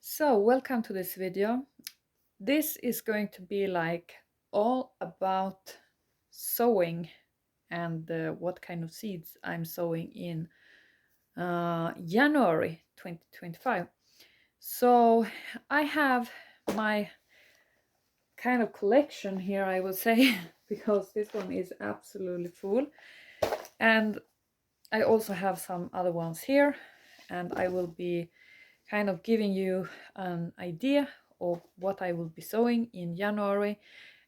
So, welcome to this video. This is going to be like all about sowing and what kind of seeds I'm sowing in January 2025. So, I have my kind of collection here, I would say, because this one is absolutely full. And I also have some other ones here, and I will be kind of giving you an idea of what I will be sowing in January,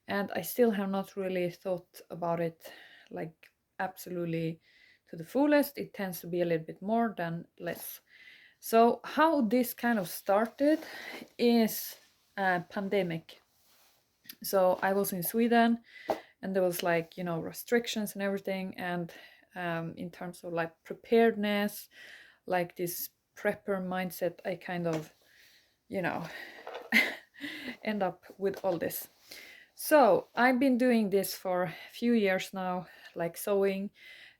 and I still have not really thought about it like absolutely to the fullest. It tends to be a little bit more than less. So how this kind of started is a pandemic. So I was in Sweden and there was like, restrictions and everything, and in terms of like preparedness, like this prepper mindset, I kind of end up with all this. So I've been doing this for a few years now, like sowing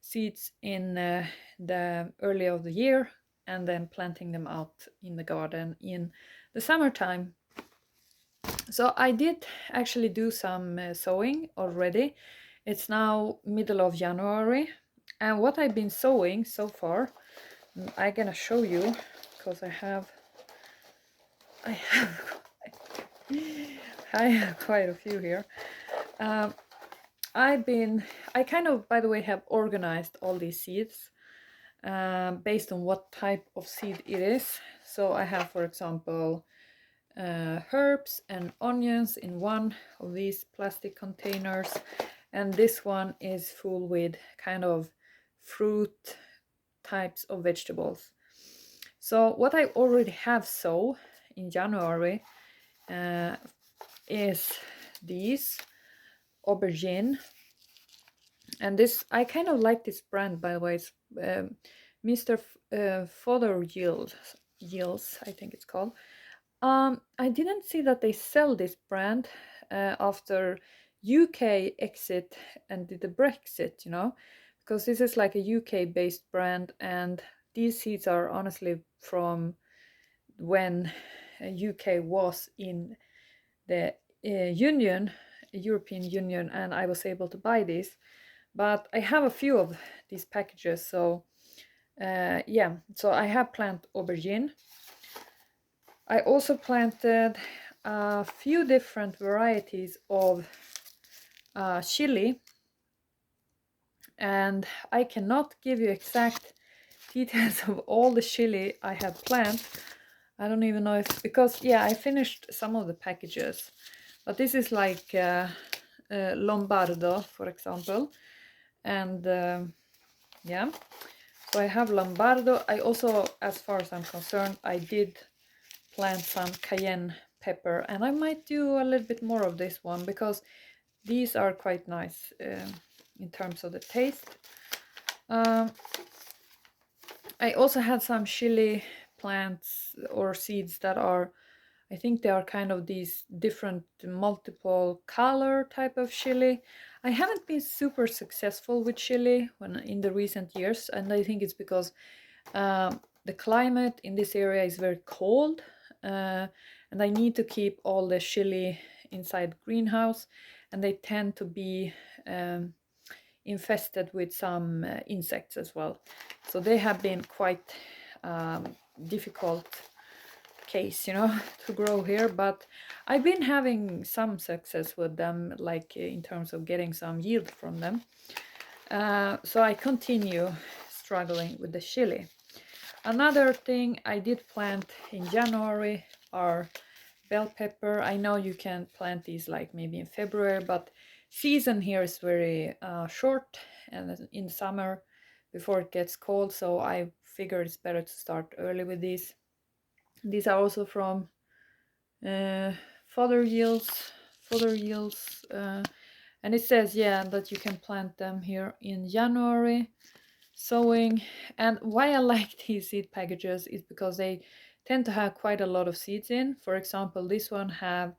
seeds in the early of the year and then planting them out in the garden in the summertime. So I did actually do some sowing already. It's now middle of January, and what I've been sowing so far, I'm gonna show you because I have I have quite a few here. I kind of, by the way, have organized all these seeds based on what type of seed it is. So I have, for example, herbs and onions in one of these plastic containers, and this one is full with kind of fruit types of vegetables. So what I already have sown in January is these aubergine, and this, I kind of like this brand, by the way. It's Mr. Fodder Yields, I think it's called. I didn't see that they sell this brand after UK exit and did the Brexit, because this is like a UK based brand, and these seeds are honestly from when UK was in the European Union, and I was able to buy these. But I have a few of these packages, so yeah. So I have planted aubergine. I also planted a few different varieties of chili, and I cannot give you exact details of all the chili I have planted. I don't even know if, because yeah, I finished some of the packages, but this is like Lombardo, for example, and yeah, so I have Lombardo. I also, as far as I'm concerned, I did plant some cayenne pepper, and I might do a little bit more of this one because these are quite nice in terms of the taste. I also had some chili plants or seeds that are, I think they are kind of these different multiple color type of chili. I haven't been super successful with chili in the recent years, and I think it's because the climate in this area is very cold, and I need to keep all the chili inside greenhouse, and they tend to be infested with some insects as well. So they have been quite difficult case, to grow here, but I've been having some success with them, like in terms of getting some yield from them. So I continue struggling with the chili. Another thing I did plant in January are bell pepper. I know you can plant these like maybe in February, but season here is very short, and in summer before it gets cold, so I figure it's better to start early with these. These are also from Fodder Yields, and it says, yeah, that you can plant them here in January. Sowing, and why I like these seed packages is because they tend to have quite a lot of seeds in. For example, this one have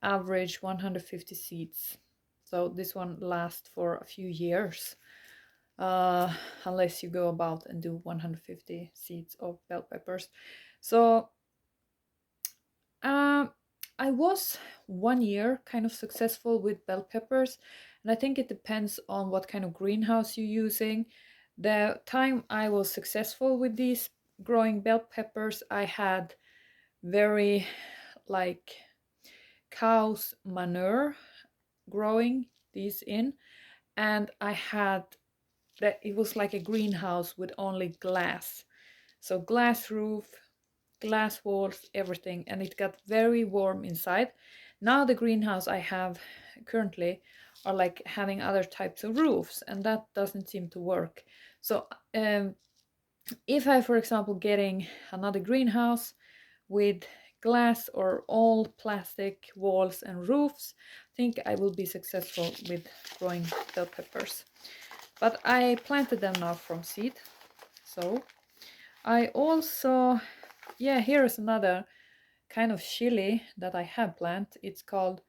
average 150 seeds, so this one lasts for a few years, unless you go about and do 150 seeds of bell peppers. So I was 1 year kind of successful with bell peppers, and I think it depends on what kind of greenhouse you're using. The time I was successful with these growing bell peppers, I had very like cow's manure growing these in, and I had that it was like a greenhouse with only glass. So glass roof, glass walls, everything, and it got very warm inside. Now the greenhouse I have currently are like having other types of roofs, and that doesn't seem to work. So if I, for example, getting another greenhouse with glass or all plastic walls and roofs, I think I will be successful with growing bell peppers. But I planted them now from seed. So I also, yeah, here is another kind of chili that I have planted. It's called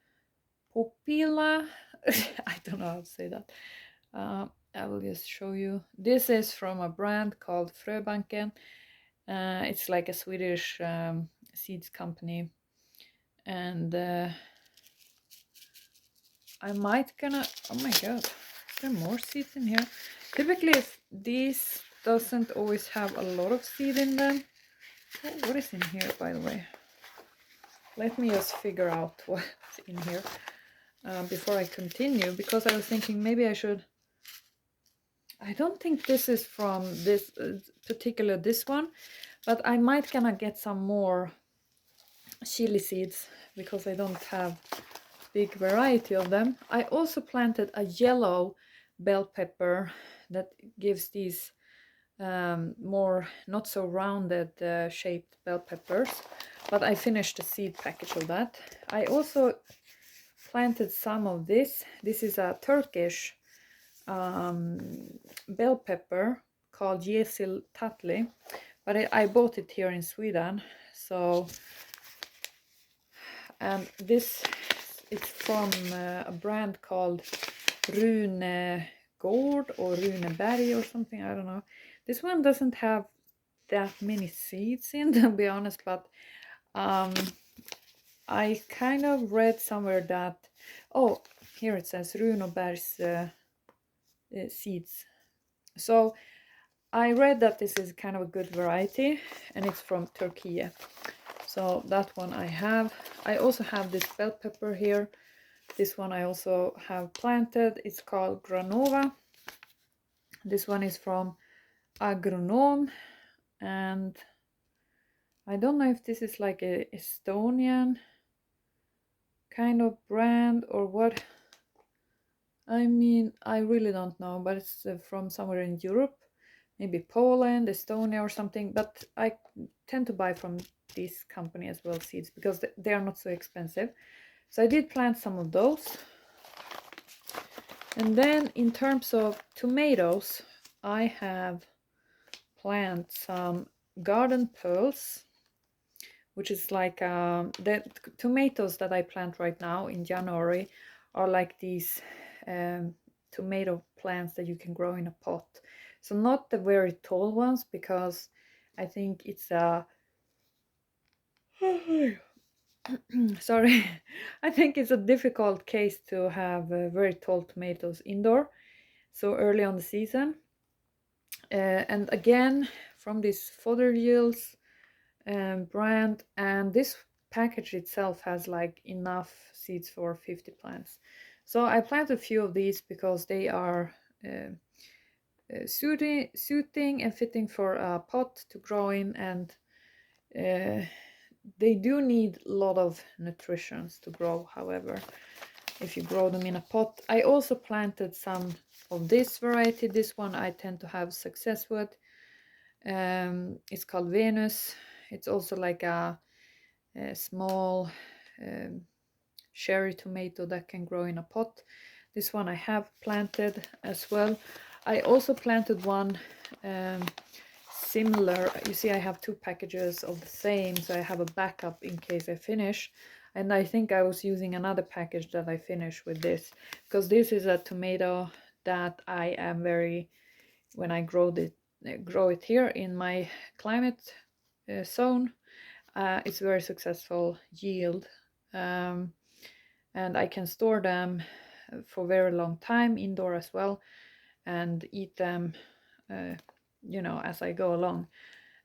Popila. I don't know how to say that. I will just show you. This is from a brand called Fröbanken. It's like a Swedish seeds company, and I might gonna, oh my god, is there more seeds in here? Typically these doesn't always have a lot of seed in them. What is in here, by the way? Let me just figure out what's in here before I continue, because I was thinking maybe I should, I don't think this is from this particular this one, but I might gonna get some more chili seeds because I don't have big variety of them. I also planted a yellow bell pepper that gives these more not so rounded shaped bell peppers, but I finished the seed package of that. I also planted some of this. This is a Turkish bell pepper called Yesil Tatli, but I bought it here in Sweden. So, and this it's from a brand called Rune Gård or Runeberg or something, I don't know. This one doesn't have that many seeds in, to be honest, but I kind of read somewhere that, oh, here it says Runeberg's seeds. So I read that this is kind of a good variety, and it's from Turkey. So that one I have. I also have this bell pepper here. This one I also have planted. It's called Granova. This one is from Agronom, and I don't know if this is like a Estonian kind of brand or what. I mean, I really don't know, but it's from somewhere in Europe, maybe Poland, Estonia or something. But I tend to buy from this company as well seeds because they are not so expensive. So I did plant some of those. And then in terms of tomatoes, I have planted some garden pearls, which is like the tomatoes that I plant right now in January are like these tomato plants that you can grow in a pot. So not the very tall ones, because I think it's a sorry, I think it's a difficult case to have very tall tomatoes indoor so early on the season. And again, from this Fodder Yields brand, and this package itself has like enough seeds for 50 plants. So I planted a few of these because they are suiting and fitting for a pot to grow in, and they do need a lot of nutrition to grow, however, if you grow them in a pot. I also planted some of this variety. This one I tend to have success with. It's called Venus. It's also like a small cherry tomato that can grow in a pot. This one I have planted as well. I also planted one similar. You see, I have two packages of the same, so I have a backup in case I finish. And I think I was using another package that I finished with this, because this is a tomato that I am very, when I grow it here in my climate zone, it's very successful yield and I can store them for a very long time indoor as well, and eat them you know, as I go along,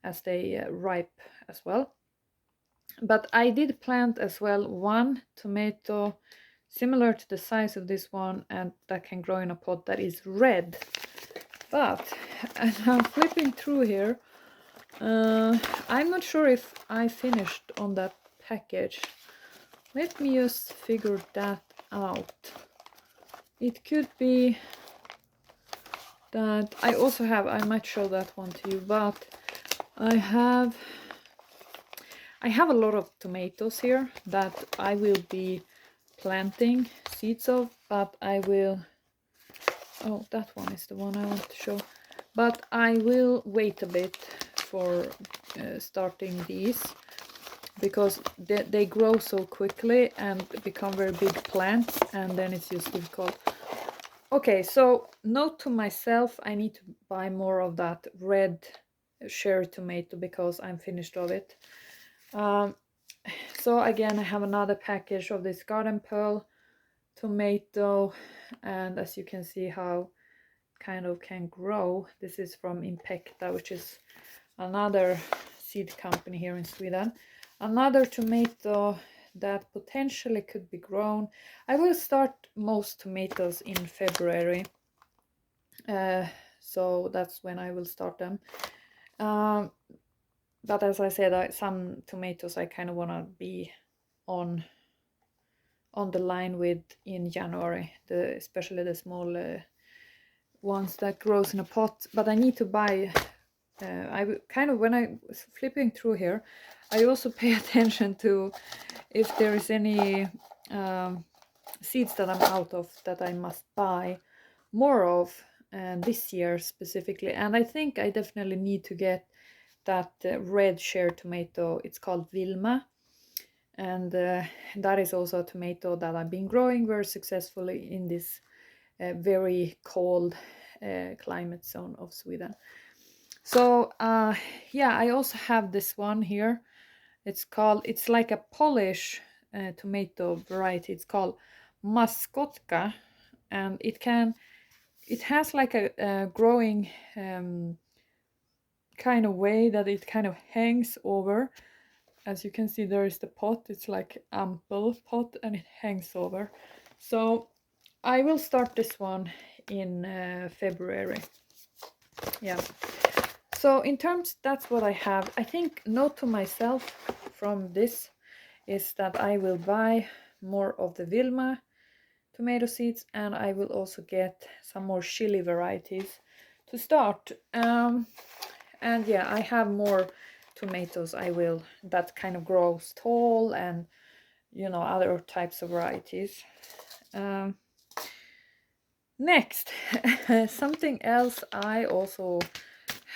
as they ripe as well. But I did plant as well one tomato similar to the size of this one, and that can grow in a pot, that is red. But as I'm flipping through here, I'm not sure if I finished on that package. Let me just figure that out. It could be that I also have, I might show that one to you, but I have a lot of tomatoes here that I will be planting seeds of, but I will, oh, that one is the one I want to show, but I will wait a bit for starting these, because they grow so quickly and become very big plants, and then it's just difficult. Okay, so note to myself, I need to buy more of that red cherry tomato because I'm finished of it. So again, I have another package of this garden pearl tomato, and as you can see how kind of can grow. This is from Impecta, which is another seed company here in Sweden. Another tomato that potentially could be grown. I will start most tomatoes in February, so that's when I will start them. But as I said, some tomatoes I kind of want to be on the line with in January, especially the small ones that grows in a pot. But I need to buy, when I was flipping through here, I also pay attention to if there is any seeds that I'm out of that I must buy more of this year specifically. And I think I definitely need to get that red cherry tomato. It's called Vilma, and that is also a tomato that I've been growing very successfully in this very cold climate zone of Sweden. So yeah, I also have this one here. It's like a Polish tomato variety. It's called Maskotka, and it has like a growing kind of way that it kind of hangs over. As you can see, there is the pot. It's like ample pot, and it hangs over. So I will start this one in February. Yeah. So in terms, that's what I have. I think note to myself from this is that I will buy more of the Vilma tomato seeds, and I will also get some more chili varieties to start. And yeah, I have more tomatoes that kind of grows tall, and you know, other types of varieties. Next, something else I also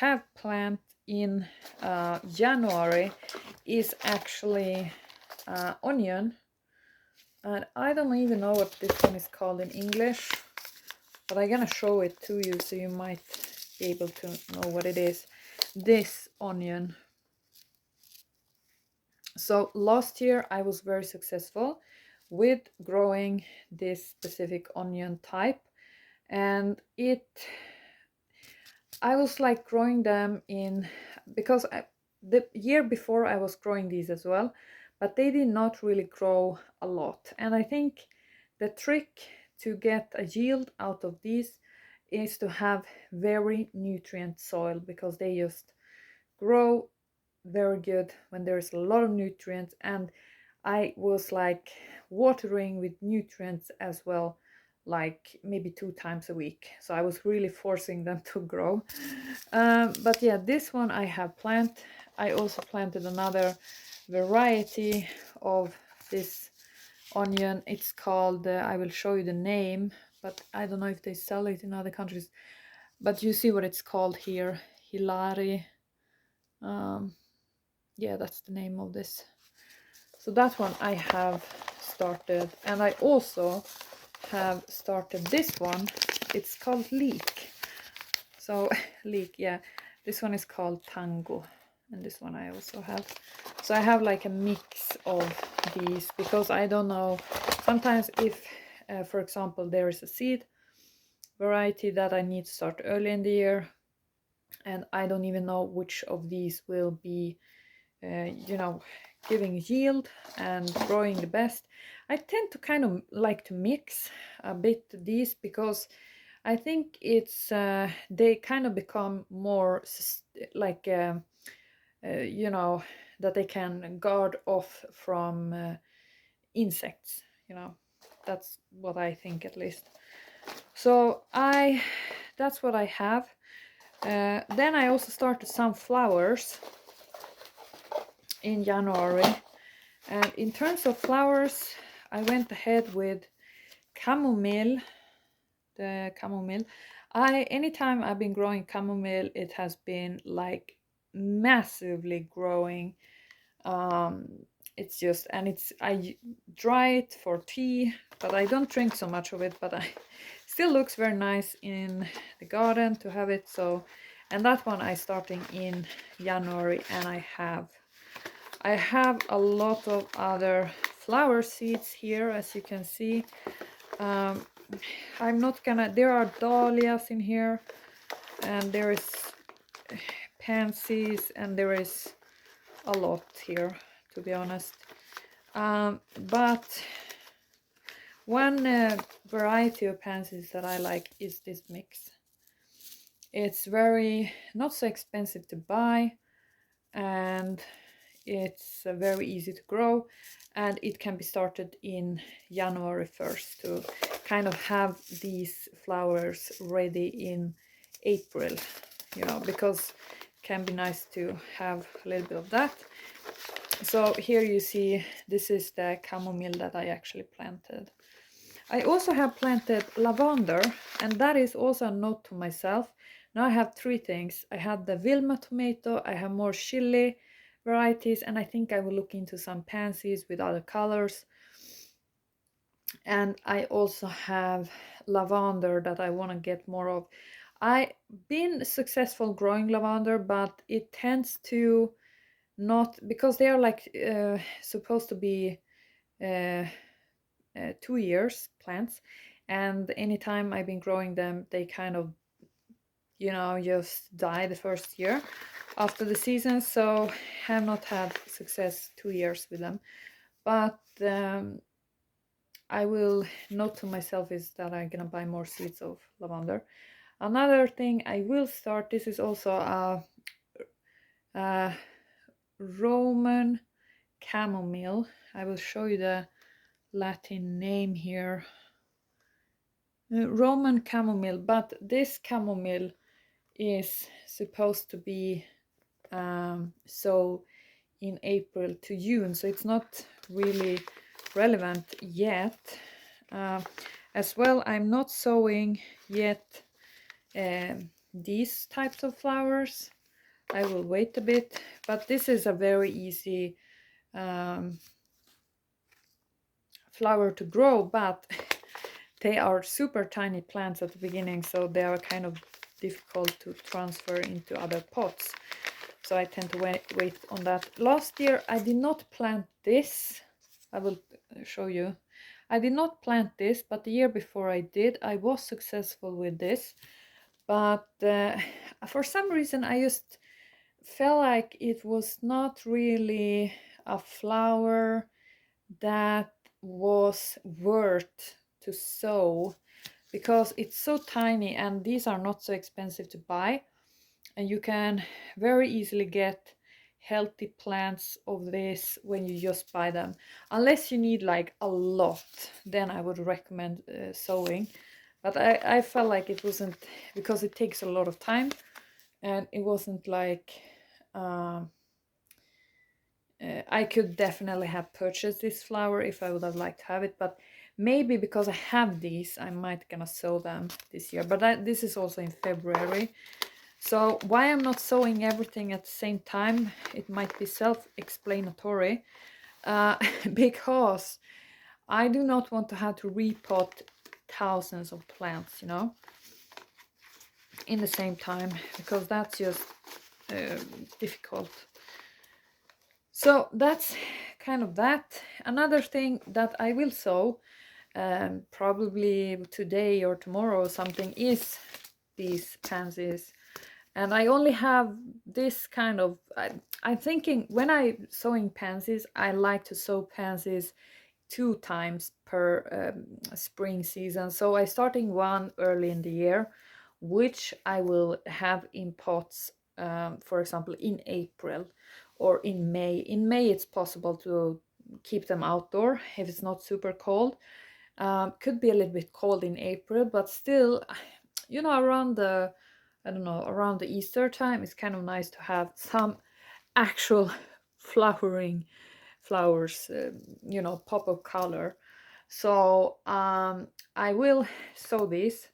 have planned in January is actually onion, and I don't even know what this one is called in English, but I'm gonna show it to you so you might be able to know what it is. This onion. So last year I was very successful with growing this specific onion type, and I was like growing them because the year before I was growing these as well, but they did not really grow a lot. And I think the trick to get a yield out of these is to have very nutrient soil, because they just grow very good when there's a lot of nutrients. And I was like watering with nutrients as well, like maybe 2 times a week. So I was really forcing them to grow. But yeah, this one I have planted. I also planted another variety of this onion. It's called, I will show you the name, but I don't know if they sell it in other countries. But you see what it's called here, Hilari. Yeah, that's the name of this. So that one I have started, and I also have started this one. It's called Leek. So Leek, yeah, this one is called Tango, and this one I also have. So I have like a mix of these, because I don't know, sometimes if for example there is a seed variety that I need to start early in the year, and I don't even know which of these will be you know, giving yield and growing the best. I tend to kind of like to mix a bit these, because I think it's they kind of become more like you know, that they can guard off from insects, you know. That's what I think, at least. So that's what I have. Then I also started some flowers in January, and in terms of flowers I went ahead with chamomile. The chamomile, anytime I've been growing chamomile, it has been like massively growing. um it's just, and I dry it for tea, but I don't drink so much of it, but I still looks very nice in the garden to have it. So, and that one I starting in January, and I have a lot of other flower seeds here, as you can see. um I'm not gonna, there are dahlias in here, and there is pansies, and there is a lot here, to be honest. But one variety of pansies that I like is this mix. It's very not so expensive to buy, and it's very easy to grow, and it can be started in January 1st to kind of have these flowers ready in April, you know, because it can be nice to have a little bit of that. So here you see, this is the chamomile that I actually planted. I also have planted lavender, and that is also a note to myself. Now I have three things. I had the Vilma tomato, I have more chili varieties, and I think I will look into some pansies with other colors. And I also have lavender that I want to get more of. I've been successful growing lavender, but it tends to not, because they are like supposed to be 2 years plants, and anytime I've been growing them, they kind of, you know, just die the first year after the season. So have not had success 2 years with them. But I will note to myself is that I'm gonna buy more seeds of lavender. Another thing I will start, this is also a Roman chamomile. I will show you the Latin name here. Roman chamomile, but this chamomile is supposed to be so in April to June, so it's not really relevant yet. As well, I'm not sowing yet these types of flowers. I will wait a bit, but this is a very easy flower to grow, but they are super tiny plants at the beginning, so they are kind of difficult to transfer into other pots. So I tend to wait on that. Last year I did not plant this. I will show you. I did not plant this, but the year before I did. I was successful with this, but for some reason I just felt like it was not really a flower that was worth to sow, because it's so tiny, and these are not so expensive to buy, and you can very easily get healthy plants of this when you just buy them, unless you need like a lot, then I would recommend sowing. But I felt like it wasn't, because it takes a lot of time, and it wasn't like I could definitely have purchased this flower if I would have liked to have it, but maybe because I have these, I might gonna sow them this year. But this is also in February. So why I'm not sowing everything at the same time, it might be self-explanatory, because I do not want to have to repot thousands of plants, you know, in the same time, because that's just difficult. So that's kind of that. Another thing that I will sow, probably today or tomorrow or something, is these pansies. And I only have this kind of, I'm thinking when I sowing pansies, I like to sow pansies 2 times per spring season. So I starting one early in the year, which I will have in pots, for example, in April or in May. In May, it's possible to keep them outdoor if it's not super cold. Could be a little bit cold in April, but still, around the, I don't know, around the Easter time, it's kind of nice to have some actual flowering flowers, pop of color. So I will sow this.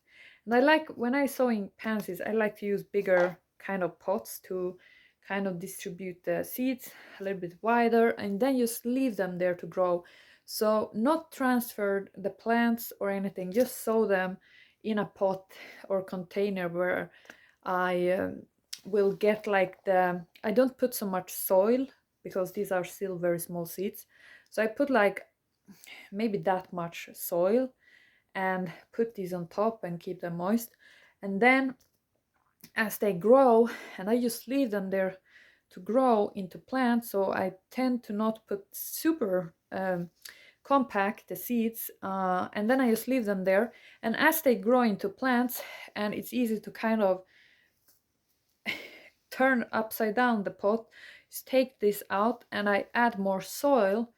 And I like, when I sowing pansies, I like to use bigger kind of pots to kind of distribute the seeds a little bit wider, and then just leave them there to grow. So not transfer the plants or anything, just sow them in a pot or container where I will get like I don't put so much soil because these are still very small seeds. So I put like maybe that much soil and put these on top and keep them moist. And then as they grow, and I just leave them there to grow into plants, so I tend to not put super compact the seeds, and then I just leave them there. And as they grow into plants, and it's easy to kind of turn upside down the pot, is take this out and I add more soil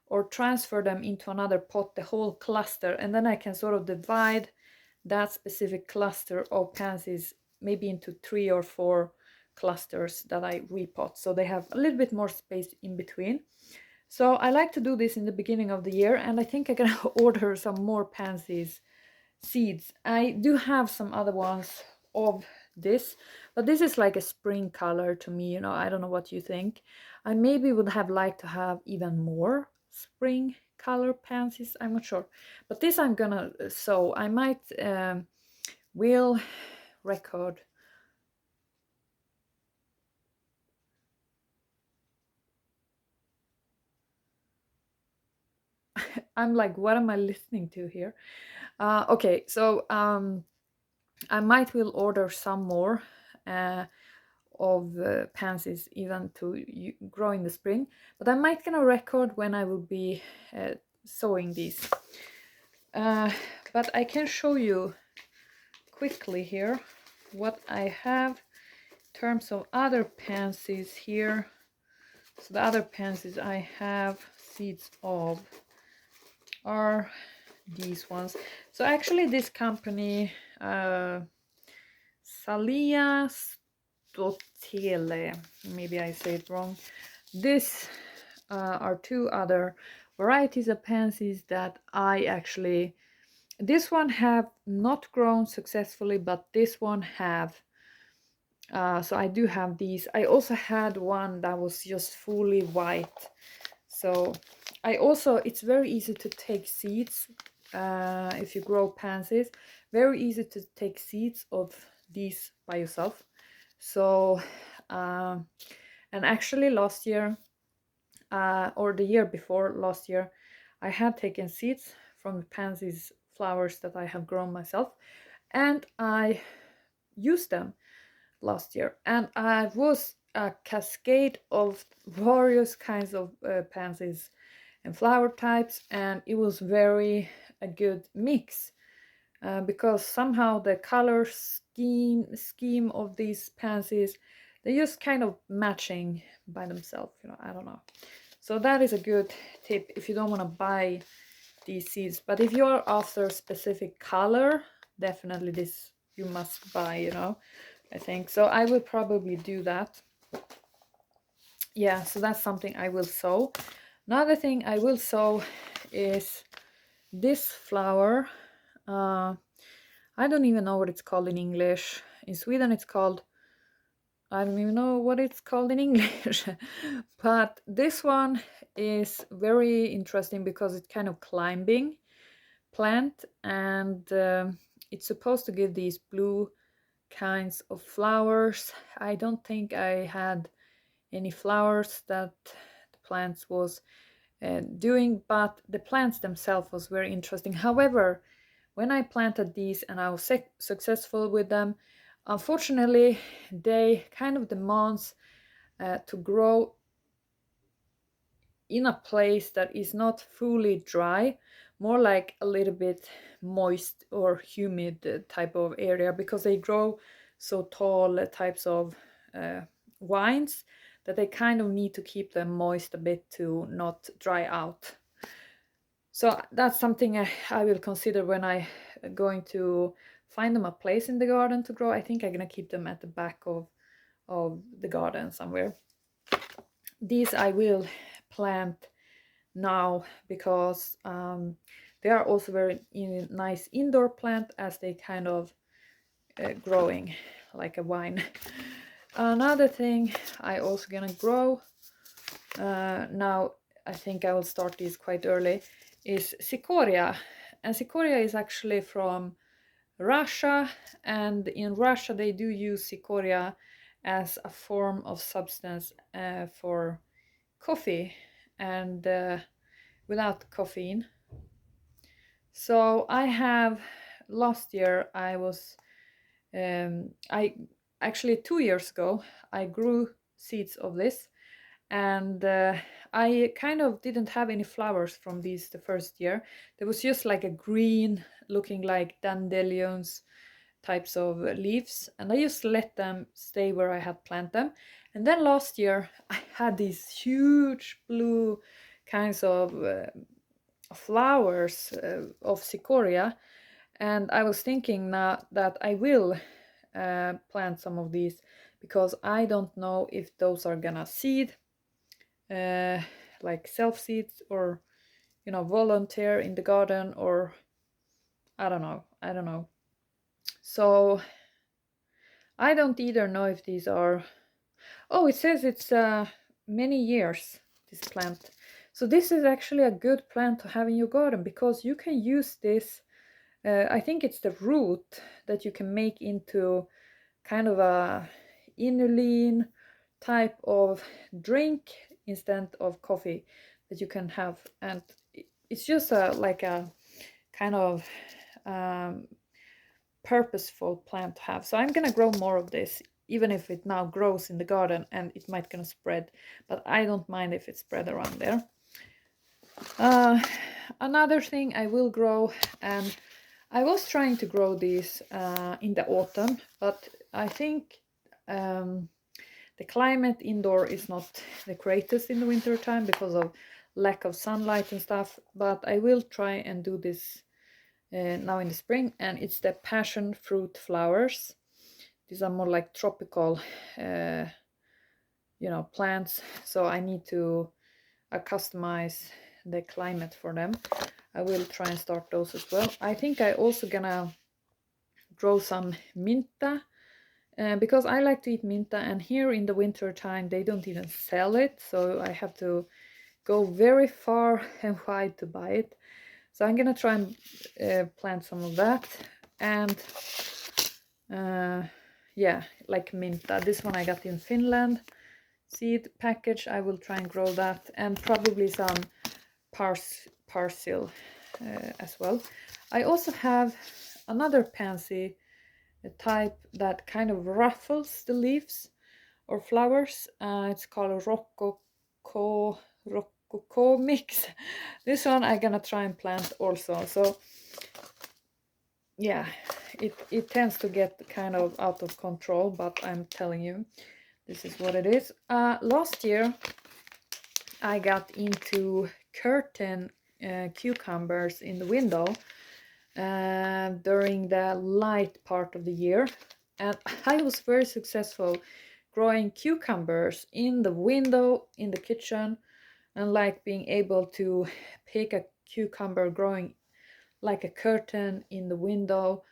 or transfer them into another pot, the whole cluster, and then I can sort of divide that specific cluster of pansies maybe into 3 or 4 clusters that I repot, so they have a little bit more space in between. So I like to do this in the beginning of the year, and I think I can order some more pansies seeds. I do have some other ones of this, but this is like a spring color to me, I don't know what you think. I maybe would have liked to have even more spring color pansies, I'm not sure. But this I'm gonna sow. I might will record. I'm like, what am I listening to here? Okay, so I might will order some more of pansies even to grow in the spring, but I might gonna record when I will be sowing these. But I can show you quickly here what I have in terms of other pansies here. So the other pansies I have seeds of are these ones. So actually this company, Salia Stotele, maybe I say it wrong. This are 2 other varieties of pansies that I actually, this one have not grown successfully, but this one have. So I do have these. I also had one that was just fully white. So I also, it's very easy to take seeds if you grow pansies. Very easy to take seeds of these by yourself. So, and actually last year, or the year before last year, I had taken seeds from the pansies flowers that I have grown myself, and I used them last year, and I was a cascade of various kinds of pansies and flower types, and it was very a good mix because somehow the color scheme of these pansies, they're just kind of matching by themselves, I don't know. So that is a good tip if you don't want to buy these seeds, but if you're after a specific color, definitely this you must buy, I think. So I will probably do that. Yeah, so that's something I will sow. Another thing I will sow is this flower. I don't even know what it's called in English. In Sweden it's called, I don't even know what it's called in English. But this one is very interesting because it's kind of climbing plant, and it's supposed to give these blue kinds of flowers. I don't think I had any flowers that plants was doing, but the plants themselves was very interesting. However, when I planted these and I was successful with them, unfortunately they kind of demands to grow in a place that is not fully dry, more like a little bit moist or humid type of area, because they grow so tall types of vines that they kind of need to keep them moist a bit to not dry out. So that's something I will consider when I going to find them a place in the garden to grow. I think I'm gonna keep them at the back of the garden somewhere. These I will plant now because they are also very nice indoor plant, as they kind of growing like a vine. Another thing I also gonna grow now, I think I will start these quite early, is cicoria. And cicoria is actually from Russia, and in Russia they do use cicoria as a form of substance for coffee and without caffeine. So I have, last year I was, I actually 2 years ago I grew seeds of this, and I kind of didn't have any flowers from these the first year. There was just like a green looking like dandelions types of leaves, and I just let them stay where I had planted them. And then last year I had these huge blue kinds of flowers of cicoria, and I was thinking now that I will plant some of these, because I don't know if those are gonna seed like self seeds, or you know, volunteer in the garden, or I don't know. So I don't either know if these are, oh, it says it's many years, this plant. So this is actually a good plant to have in your garden, because you can use this, I think it's the root that you can make into kind of a inulin type of drink instead of coffee that you can have. And it's just like a kind of purposeful plant to have. So I'm gonna grow more of this, even if it now grows in the garden and it might gonna spread, but I don't mind if it's spread around there. Another thing I will grow, and I was trying to grow these in the autumn, but I think the climate indoor is not the greatest in the winter time because of lack of sunlight and stuff, but I will try and do this now in the spring, and it's the passion fruit flowers. These are more like tropical you know, plants, so I need to customize the climate for them. I will try and start those as well. I think I also gonna grow some minta, because I like to eat minta, and here in the winter time they don't even sell it, so I have to go very far and wide to buy it. So I'm gonna try and plant some of that. And yeah, like minta, this one I got in Finland seed package. I will try and grow that, and probably some parsley as well. I also have another pansy type that kind of ruffles the leaves or flowers. It's called rococo mix. This one I'm gonna try and plant also. So yeah, it tends to get kind of out of control, but I'm telling you, this is what it is. Last year I got into curtain cucumbers in the window during the light part of the year, and I was very successful growing cucumbers in the window in the kitchen, and like being able to pick a cucumber growing like a curtain in the window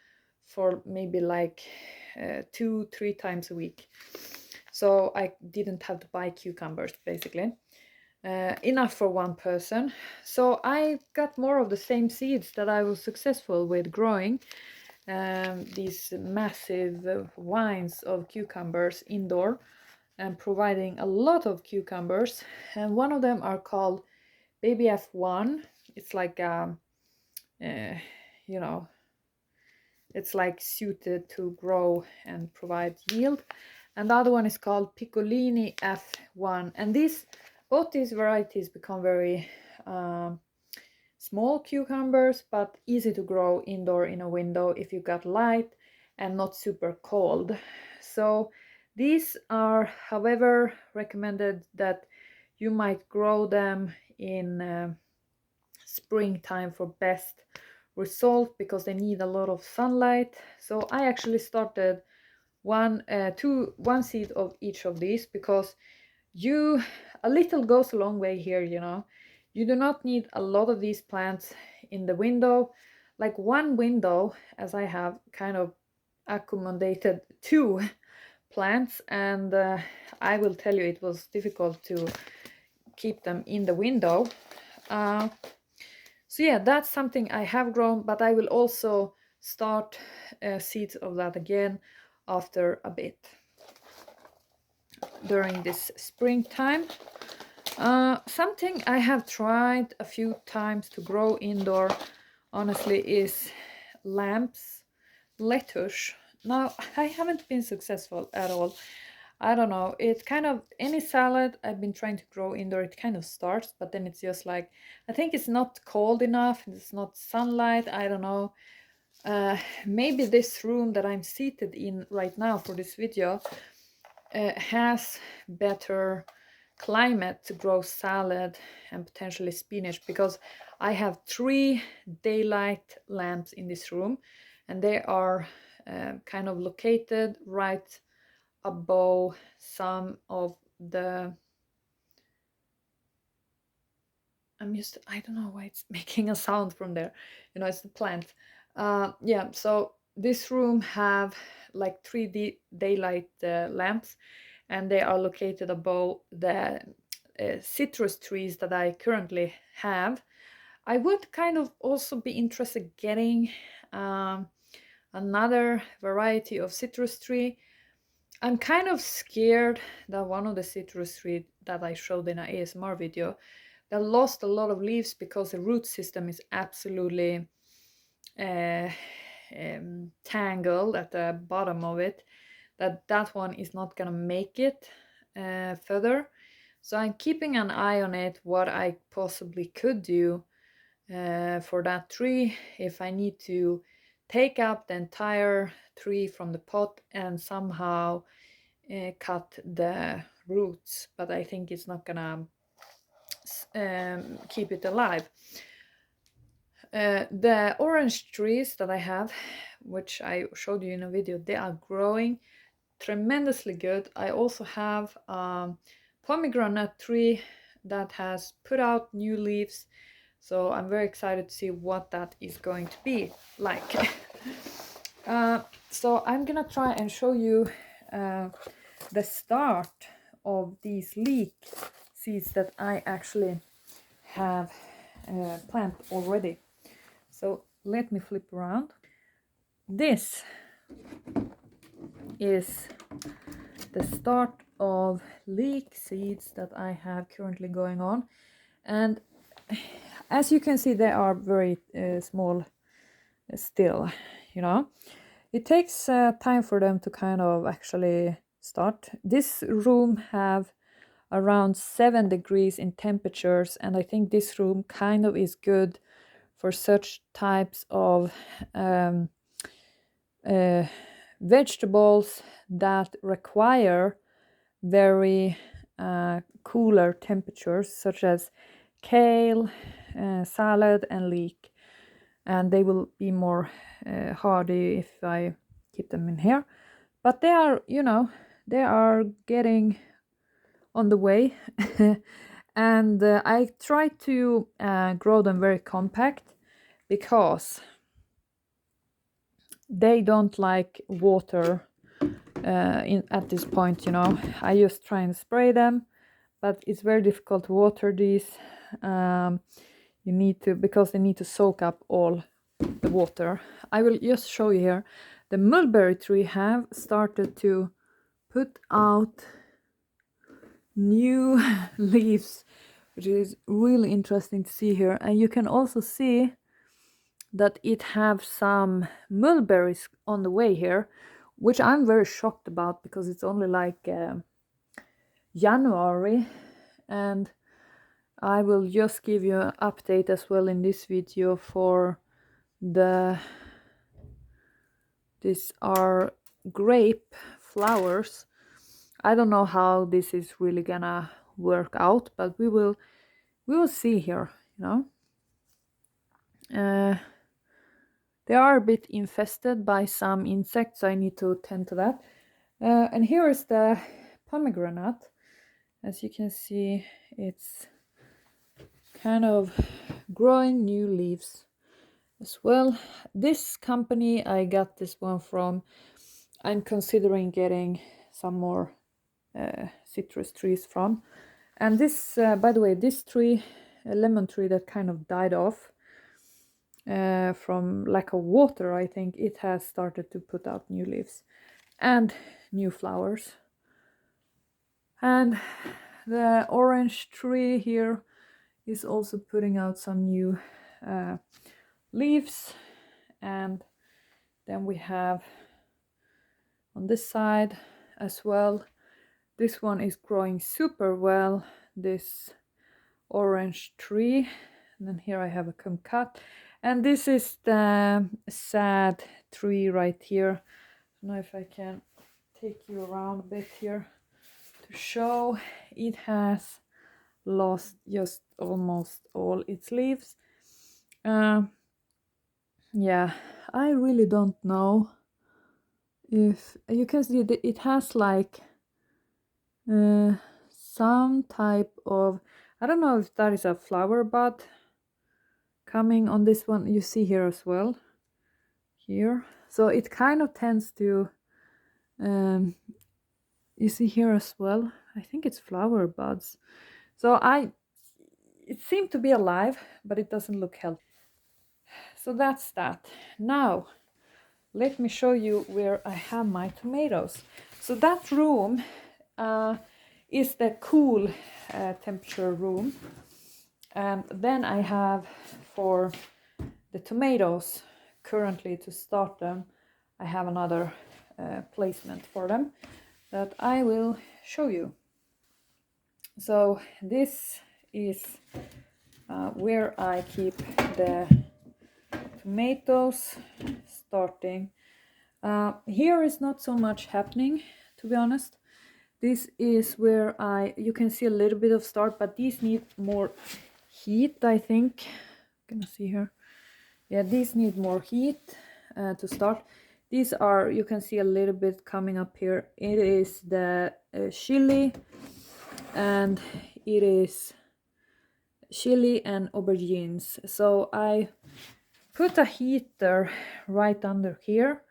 for maybe like 2-3 times a week. So I didn't have to buy cucumbers, basically. Enough for one person. So I got more of the same seeds that I was successful with growing, these massive vines of cucumbers indoor. and providing a lot of cucumbers, and one of them are called Baby F1. It's like you know, it's like suited to grow and provide yield, and the other one is called Piccolini F1, and both these varieties become very small cucumbers, but easy to grow indoor in a window if you got light and not super cold. So these are, however, recommended that you might grow them in springtime for best result, because they need a lot of sunlight. So I actually started one seed of each of these, because a little goes a long way here, you know. You do not need a lot of these plants in the window. Like one window, as I have kind of accommodated 2 plants, and I will tell you it was difficult to keep them in the window. So yeah, that's something I have grown, but I will also start seeds of that again after a bit during this springtime. Something I have tried a few times to grow indoor, honestly, is lamps, lettuce. Now, I haven't been successful at all. I don't know, it kind of, any salad I've been trying to grow indoor, it kind of starts, but then it's just like, I think it's not cold enough, it's not sunlight, I don't know. Maybe this room that I'm seated in right now for this video has better climate to grow salad and potentially spinach, because I have 3 daylight lamps in this room, and they are kind of located right above some of the, I don't know why it's making a sound from there, you know, it's the plant. Yeah, so this room have like 3 daylight lamps, and they are located above the citrus trees that I currently have. I would kind of also be interested getting another variety of citrus tree. I'm kind of scared that one of the citrus trees that I showed in an ASMR video that lost a lot of leaves because the root system is absolutely tangled at the bottom of it, that one is not gonna make it further. So I'm keeping an eye on it, what I possibly could do for that tree, if I need to take up the entire tree from the pot and somehow cut the roots, but I think it's not gonna keep it alive. The orange trees that I have, which I showed you in a video, they are growing tremendously good. I also have a pomegranate tree that has put out new leaves, so I'm very excited to see what that is going to be like. So I'm gonna try and show you the start of these leek seeds that I actually have planted already. So let me flip around. This is the start of leek seeds that I have currently going on, and as you can see, they are very small still, you know. It takes time for them to kind of actually start. This room have around 7 degrees in temperatures, and I think this room kind of is good for such types of vegetables that require very cooler temperatures, such as kale, salad, and leek, and they will be more hardy if I keep them in here. But they are, you know, they are getting on the way. And I try to grow them very compact, because they don't like water at this point, you know. I just try and spray them, but it's very difficult to water these. You need to, because they need to soak up all the water. I will just show you here. The mulberry tree have started to put out new leaves, which is really interesting to see here. And you can also see that it have some mulberries on the way here, which I'm very shocked about because it's only like January, and I will just give you an update as well in this video for these are grape flowers. I don't know how this is really gonna work out, but we will see here, you know. They are a bit infested by some insects, so I need to tend to that. And here is the pomegranate. As you can see, it's kind of growing new leaves as well. This company, I got this one from. I'm considering getting some more citrus trees from. And this, by the way, this tree, a lemon tree that kind of died off from lack of water, I think it has started to put out new leaves and new flowers. And the orange tree here is also putting out some new leaves. And then we have on this side as well, this one is growing super well, this orange tree. And then here I have a kumquat, and this is the sad tree right here. I don't know if I can take you around a bit here to show. It has lost just almost all its leaves. Yeah, I really don't know if you can see that it has like some type of, I don't know if that is a flower bud coming on this one. You see here as well, here, so it kind of tends to you see here as well, I think it's flower buds. So it seemed to be alive, but it doesn't look healthy. So that's that. Now let me show you where I have my tomatoes. So that room is the cool temperature room, and then I have for the tomatoes currently to start them, I have another placement for them that I will show you. So this is where I keep the tomatoes starting. Here is not so much happening, to be honest. This is where you can see a little bit of start, but these need more heat, I think. I'm gonna see here. Yeah, these need more heat to start. These are, you can see a little bit coming up here. It is the chili, and it is chili and aubergines. So I put a heater right under here,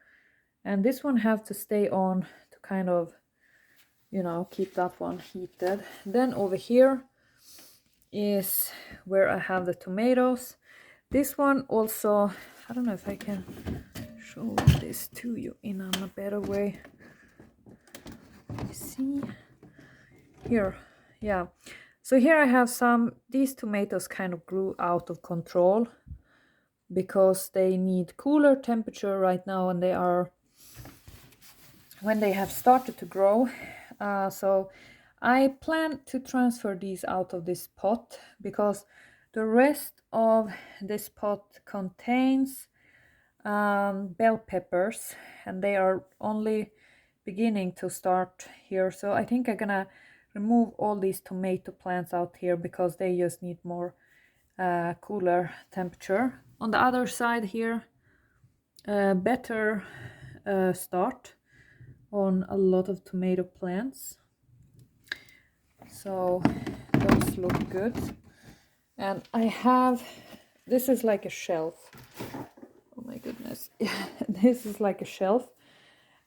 and this one have to stay on to kind of, you know, keep that one heated. Then over here is where I have the tomatoes. This one also, I don't know if I can show this to you in a better way. You see here, yeah. So here I have these tomatoes kind of grew out of control because they need cooler temperature right now, and they are, when they have started to grow. So I plan to transfer these out of this pot because the rest of this pot contains bell peppers, and they are only beginning to start here. So I think I'm gonna remove all these tomato plants out here because they just need more cooler temperature. On the other side here, better start on a lot of tomato plants. So those look good. And I have, this is like a shelf. Oh my goodness. This is like a shelf.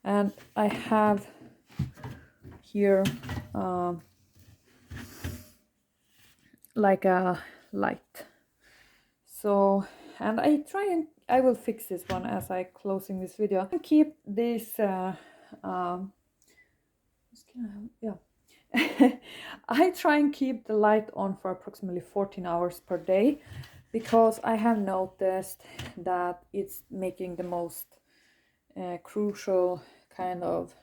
And I have here like a light. So, and I will fix this one as I closing this video. I keep this, I try and keep the light on for approximately 14 hours per day because I have noticed that it's making the most crucial kind of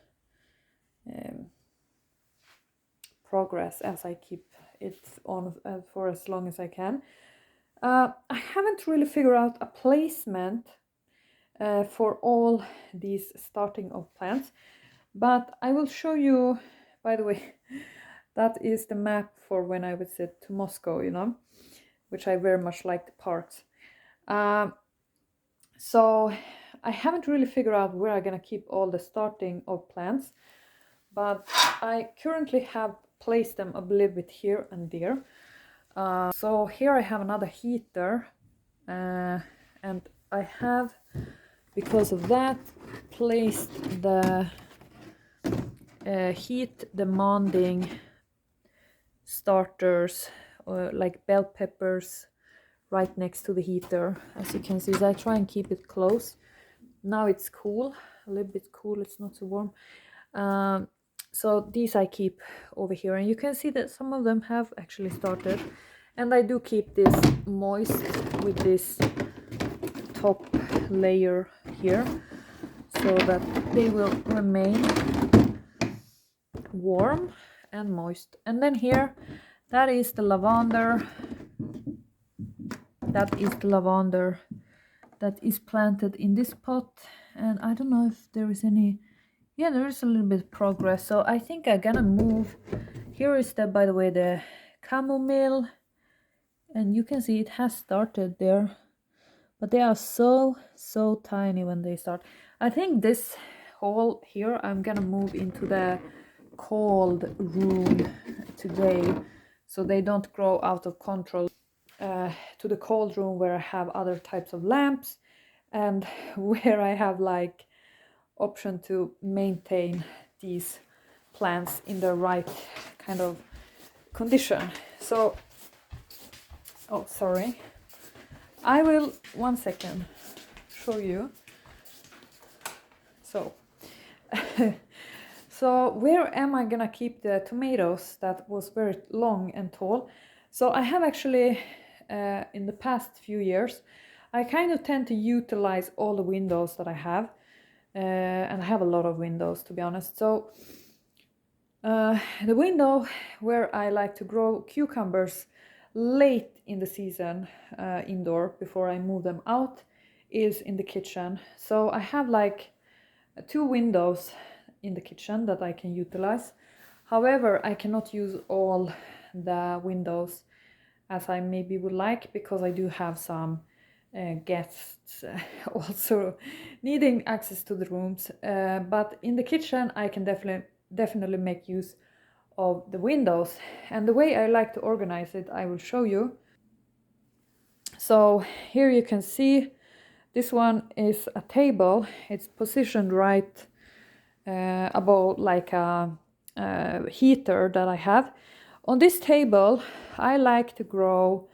um, progress as I keep it on for as long as I can. I haven't really figured out a placement for all these starting of plants, but I will show you, by the way, that is the map for when I visit to Moscow, you know, which I very much like the parks. So I haven't really figured out where I'm gonna keep all the starting of plants, but I currently have placed them a little bit here and there. So here I have another heater, and I have, because of that, placed the heat demanding starters, like bell peppers, right next to the heater. As you can see, I try and keep it close. Now it's cool, a little bit cool, it's not so warm. So these I keep over here, and you can see that some of them have actually started, and I do keep this moist with this top layer here so that they will remain warm and moist. And then here, that is the lavender. That is the lavender that is planted in this pot, and I don't know if there is any. Yeah, there is a little bit of progress, so I think I'm gonna move. Here is the, by the way, the chamomile, and you can see it has started there, but they are so tiny when they start. I think this hole here I'm gonna move into the cold room today, so they don't grow out of control. To the cold room where I have other types of lamps, and where I have like option to maintain these plants in the right kind of condition. So, oh, sorry. I will, 1 second, show you. So, so where am I gonna keep the tomatoes that was very long and tall? So I have actually, in the past few years, I kind of tend to utilize all the windows that I have. And I have a lot of windows, to be honest. So the window where I like to grow cucumbers late in the season, indoor, before I move them out, is in the kitchen. So I have like 2 windows in the kitchen that I can utilize. However, I cannot use all the windows as I maybe would like, because I do have some guests also needing access to the rooms. But in the kitchen, I can definitely make use of the windows. And the way I like to organize it, I will show you. So here you can see this one is a table. It's positioned right above like a heater that I have. On this table, I like to grow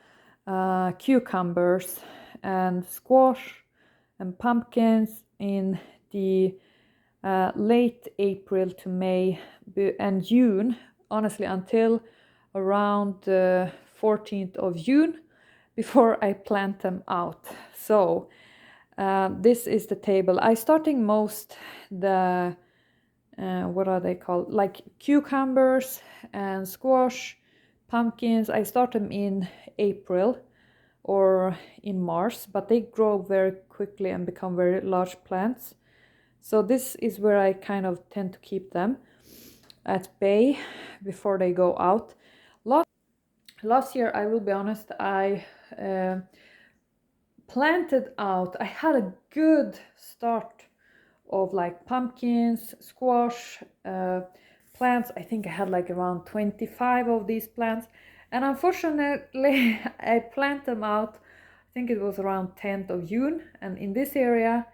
cucumbers and squash and pumpkins in the late April to May and June, honestly, until around the 14th of June, before I plant them out. So this is the table. I starting most the what are they called, like cucumbers and squash, pumpkins. I start them in April or in March, but they grow very quickly and become very large plants. So this is where I kind of tend to keep them at bay before they go out. Last year, I will be honest, I planted out. I had a good start of like pumpkins, squash, plants. I think I had like around 25 of these plants, and unfortunately I planted them out, I think it was around 10th of June, and in this area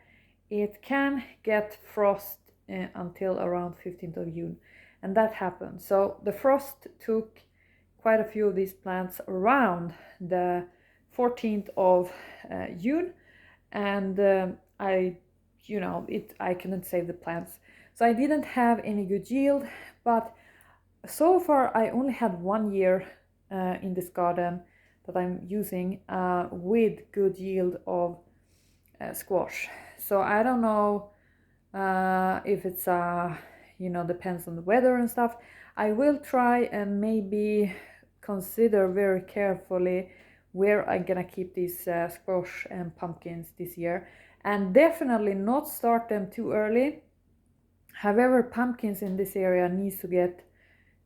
it can get frost until around 15th of June, and that happened. So the frost took quite a few of these plants around the 14th of June, and I couldn't save the plants, so I didn't have any good yield. But so far I only had 1 year in this garden that I'm using with good yield of squash. So I don't know if it's depends on the weather and stuff. I will try and maybe consider very carefully where I'm gonna keep these squash and pumpkins this year, and definitely not start them too early. However, pumpkins in this area needs to get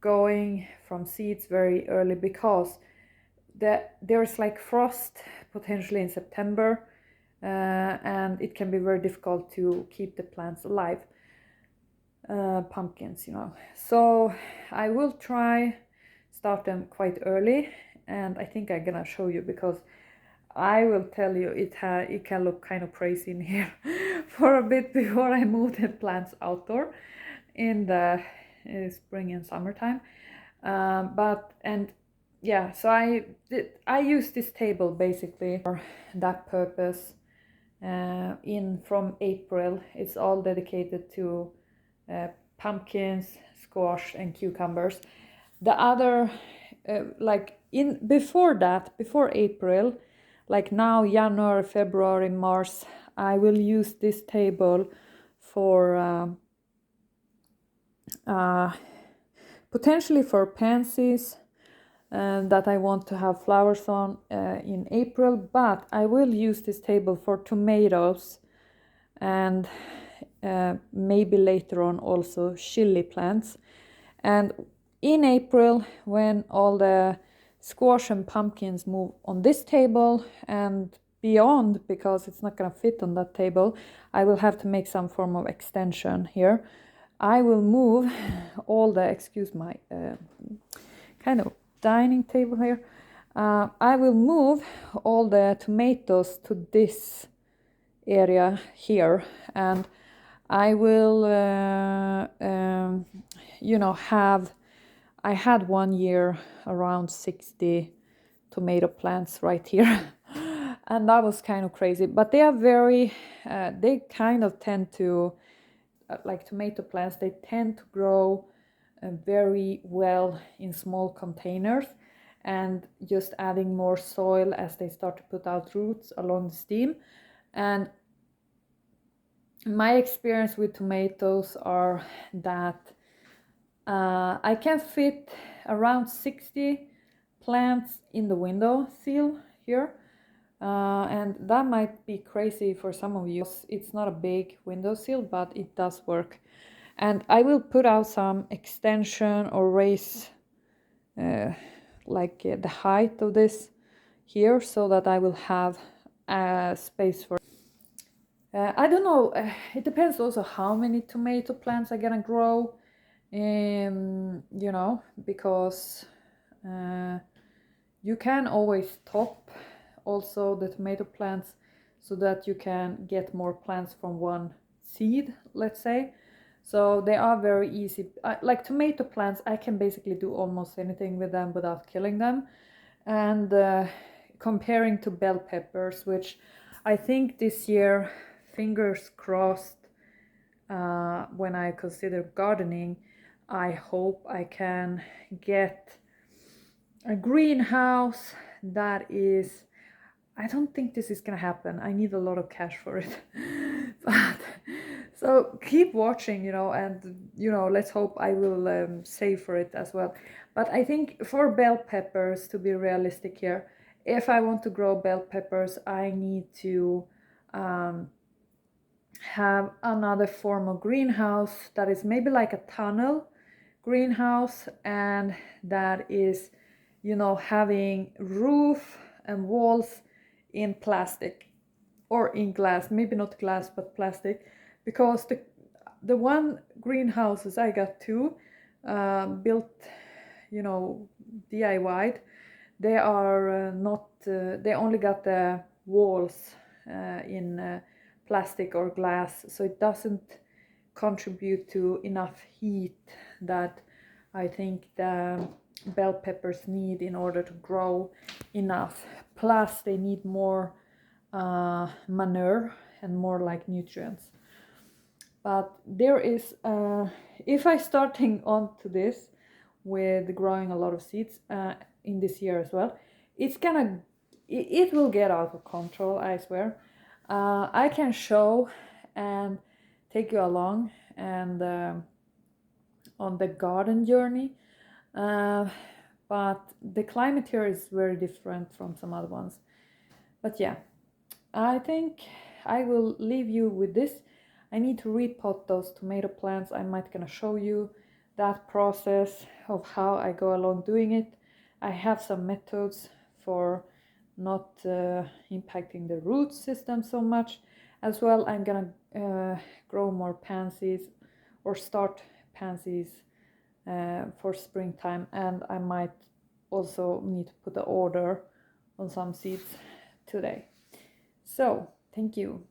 going from seeds very early because there's like frost potentially in September, and it can be very difficult to keep the plants alive, pumpkins, So I will try start them quite early, and I think I'm gonna show you because I will tell you it can look kind of crazy in here for a bit before I move the plants outdoor in the spring and summertime. So I use this table basically for that purpose. In from April, it's all dedicated to pumpkins, squash, and cucumbers. The other, before April, like now, January, February, March, I will use this table for potentially for pansies that I want to have flowers on in April, but I will use this table for tomatoes and maybe later on also chili plants. And in April, when all the squash and pumpkins move on this table and beyond, because it's not going to fit on that table, I will have to make some form of extension here. I will move all the, excuse my kind of dining table here. I will move all the tomatoes to this area here, and I will I had 1 year around 60 tomato plants right here and that was kind of crazy, but they are very they kind of tend to like tomato plants, they tend to grow very well in small containers, and just adding more soil as they start to put out roots along the stem. And my experience with tomatoes are that I can fit around 60 plants in the window sill here, and that might be crazy for some of you. It's not a big windowsill, but it does work. And I will put out some extension or raise the height of this here so that I will have space for I don't know, it depends also how many tomato plants I'm gonna grow, because you can always top also the tomato plants so that you can get more plants from one seed, let's say. So they are very easy. Like tomato plants, I can basically do almost anything with them without killing them. And comparing to bell peppers, which I think this year, fingers crossed, when I consider gardening, I hope I can get a greenhouse that is, I don't think this is gonna happen. I need a lot of cash for it. But so keep watching, and let's hope I will save for it as well. But I think for bell peppers, to be realistic here, if I want to grow bell peppers, I need to have another form of greenhouse that is maybe like a tunnel greenhouse, and that is, having roof and walls in plastic or in glass, maybe not glass but plastic, because the one greenhouses I got two built, DIY'd, they are not they only got the walls in plastic or glass, so it doesn't contribute to enough heat that I think the bell peppers need in order to grow enough. Plus they need more manure and more like nutrients. But there is if I starting onto this with growing a lot of seeds in this year as well. It will get out of control, I swear. I can show and take you along and on the garden journey, but the climate here is very different from some other ones. But yeah, I think I will leave you with this. I need to repot those tomato plants. I might gonna show you that process of how I go along doing it. I have some methods for not impacting the root system so much. As well, I'm gonna grow more pansies or start pansies for springtime, and I might also need to put an order on some seeds today. So, thank you.